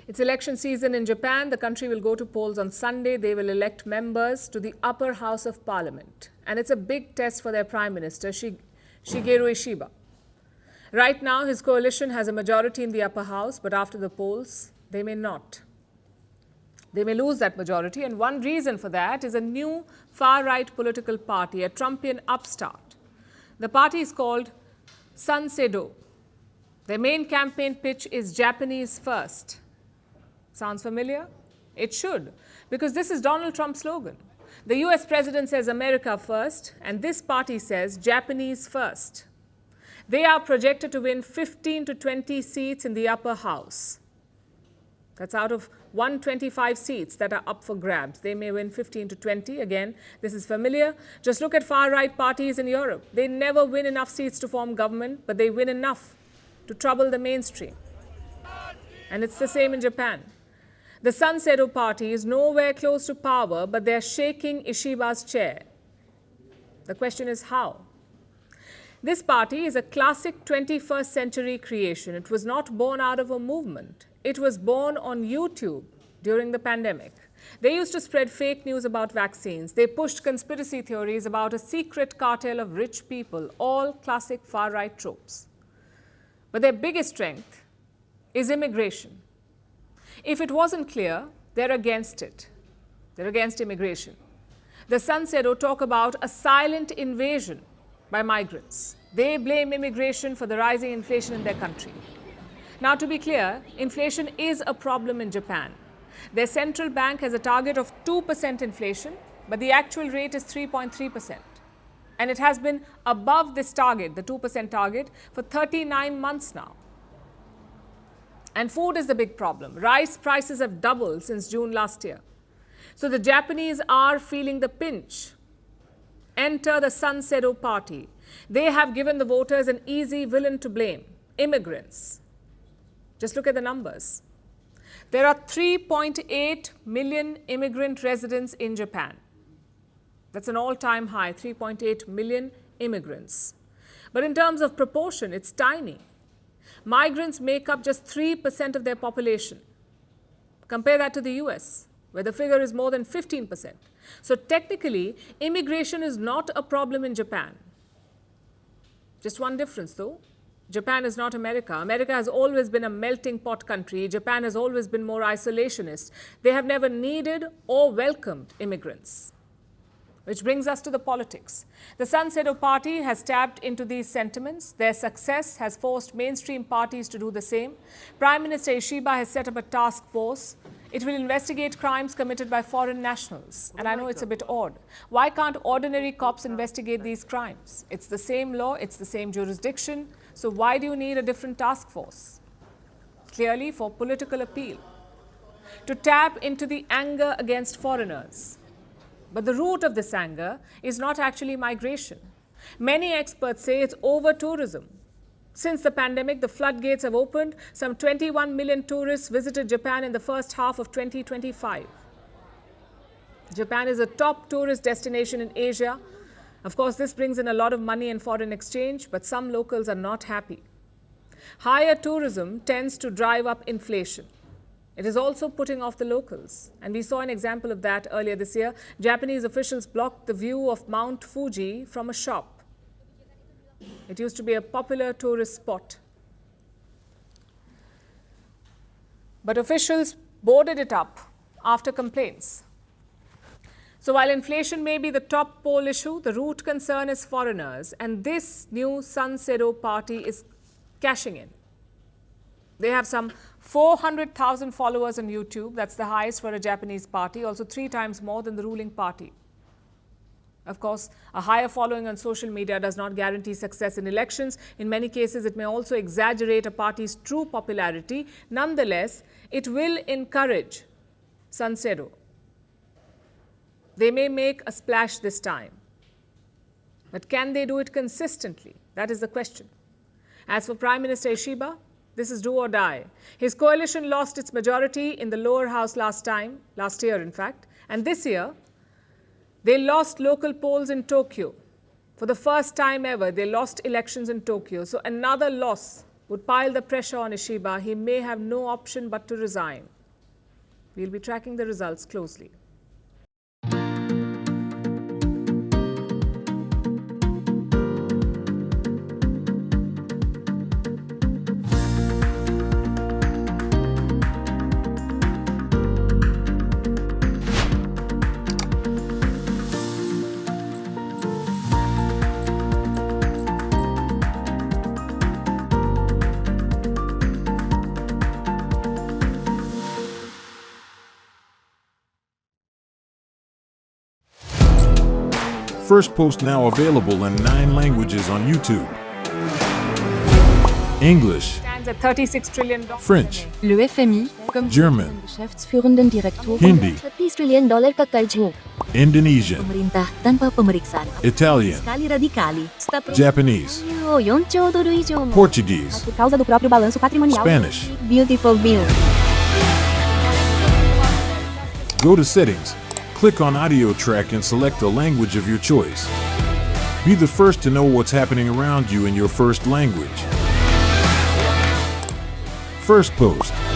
It's election season in Japan. The country will go to polls on Sunday. They will elect members to the upper house of parliament. And it's a big test for their prime minister, Shigeru Ishiba. Right now, his coalition has a majority in the upper house, but after the polls, they may not. They may lose that majority, and one reason for that is a new far-right political party, a Trumpian upstart. The party is called Sanseito. Their main campaign pitch is Japanese first. Sounds familiar? It should, because this is Donald Trump's slogan. The US president says America first, and this party says Japanese first. They are projected to win 15 to 20 seats in the upper house. That's out of 125 seats that are up for grabs. They may win 15 to 20. Again, this is familiar. Just look at far-right parties in Europe. They never win enough seats to form government, but they win enough to trouble the mainstream. And it's the same in Japan. The Sanseito party is nowhere close to power, but they're shaking Ishiba's chair. The question is how? This party is a classic 21st century creation. It was not born out of a movement. It was born on YouTube during the pandemic. They used to spread fake news about vaccines. They pushed conspiracy theories about a secret cartel of rich people, all classic far-right tropes. But their biggest strength is immigration. If it wasn't clear, they're against it. They're against immigration. The Sanseito talk about a silent invasion by migrants. They blame immigration for the rising inflation in their country. Now, to be clear, inflation is a problem in Japan. Their central bank has a target of 2% inflation, but the actual rate is 3.3%. And it has been above this target, the 2% target, for 39 months now. And food is the big problem. Rice prices have doubled since June last year. So the Japanese are feeling the pinch. Enter the Sanseito party. They have given the voters an easy villain to blame, immigrants. Just look at the numbers. There are 3.8 million immigrant residents in Japan. That's an all-time high, 3.8 million immigrants. But in terms of proportion, it's tiny. Migrants make up just 3% of their population. Compare that to the US, where the figure is more than 15%. So technically, immigration is not a problem in Japan. Just one difference, though. Japan is not America. America has always been a melting pot country. Japan has always been more isolationist. They have never needed or welcomed immigrants. Which brings us to the politics. The Sanseito party has tapped into these sentiments. Their success has forced mainstream parties to do the same. Prime Minister Ishiba has set up a task force. It will investigate crimes committed by foreign nationals. And I know it's a bit odd. Why can't ordinary cops investigate these crimes? It's the same law, it's the same jurisdiction. So why do you need a different task force? Clearly for political appeal. To tap into the anger against foreigners. But the root of this anger is not actually migration. Many experts say it's over-tourism. Since the pandemic, the floodgates have opened. Some 21 million tourists visited Japan in the first half of 2025. Japan is a top tourist destination in Asia. Of course, this brings in a lot of money and foreign exchange, but some locals are not happy. Higher tourism tends to drive up inflation. It is also putting off the locals. And we saw an example of that earlier this year. Japanese officials blocked the view of Mount Fuji from a shop. It used to be a popular tourist spot. But officials boarded it up after complaints. So while inflation may be the top poll issue, the root concern is foreigners. And this new Sanseito party is cashing in. They have some 400,000 followers on YouTube. That's the highest for a Japanese party, also 3 times more than the ruling party. Of course, a higher following on social media does not guarantee success in elections. In many cases, it may also exaggerate a party's true popularity. Nonetheless, it will encourage Sanseito. They may make a splash this time. But can they do it consistently? That is the question. As for Prime Minister Ishiba, this is do or die. His coalition lost its majority in the lower house last year in fact, and this year, they lost local polls in Tokyo. For the first time ever, they lost elections in Tokyo. So another loss would pile the pressure on Ishiba, he may have no option but to resign. We'll be tracking the results closely. Firstpost now available in 9 languages on YouTube. English, Stands at $36 trillion. French, Le FMI, comme German, Geschäftsführenden Direktor Hindi, $30 trillion ka karjo. Indonesian, Pemerintah tanpa pemeriksaan. Italian, Sekali radikali. Japanese, $4 trilhão以上も Portuguese, por causa do próprio balanço patrimonial. Spanish. Beautiful bill. Go to Settings, click on Audio Track and select the language of your choice. Be the first to know what's happening around you in your first language. Firstpost.